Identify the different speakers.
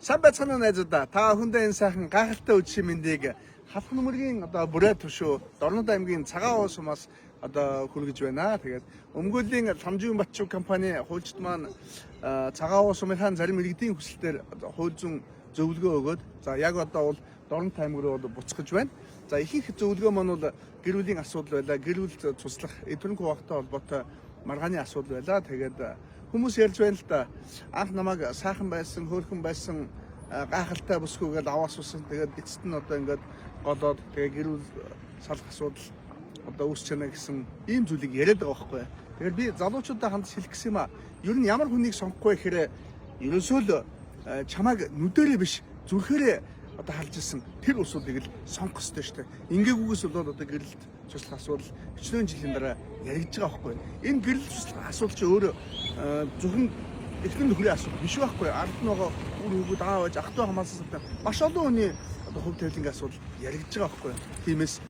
Speaker 1: Сайн байцгаана уу найзуудаа. Та хүндээ энэ сайхан гайхалтай үдшийн мэндийг Халхан нэмэргийн бүрээ төшөө Дорнод аймгийн цагаан уус сумаас хүргэж байна. Тэгээд өмгөөлийн Ламжийн Батчуу компани хуульчид маань цагаан уус сумынхаа зарим иргэдийн хүсэлтээр хууль зүйн зөвлөгөө өгөөд за яг бол Дорнод аймаг руу буцгаж байна. За ихэнх зөвлөгөө маань бол гэр бүлийн асуудал байлаа. Гэр бүл туслах эдгэрэнгүй багтай холбоотой маргааны асуудал байлаа. Тэгээд хүмүүс ярьж байна л да. Анх намайг сайхан байсан, хөөрхөн байсан, гайхалтай бүсгүйгээл аваас усан. Тэгээд эцэст нь ингээд голоод тэгээд гэр бүл салах асуудал үүсч байна гэсэн ийм зүйлийг яриад байгаа байхгүй. Тэгэхээр би залуучуудаа хандж хэлэх гэсэн юм а. Ер нь ямар хүнийг сонгохгүй гэхээр ерөөсөө л чамайг нүдэрээ биш зүрхээрээ халж ирсэн тэр усуудыг л сонгох хэрэгтэй шүү дээ. Ингээгүйгээс бол гэрэлт туслах асуудал 40 жилийн дараа яригдж байгаа байхгүй. Энэ гэрэлт туслах асуудал чи өөрөө зөвхөн эхлэн нөхрийн асуудал биш байхгүй. Ард нь байгаа үр хөвгүүд аав ээж ах トゥ хамаасаа маш олон хүний хувь тавилангийн асуудал яригдж байгаа байхгүй. Тиймээс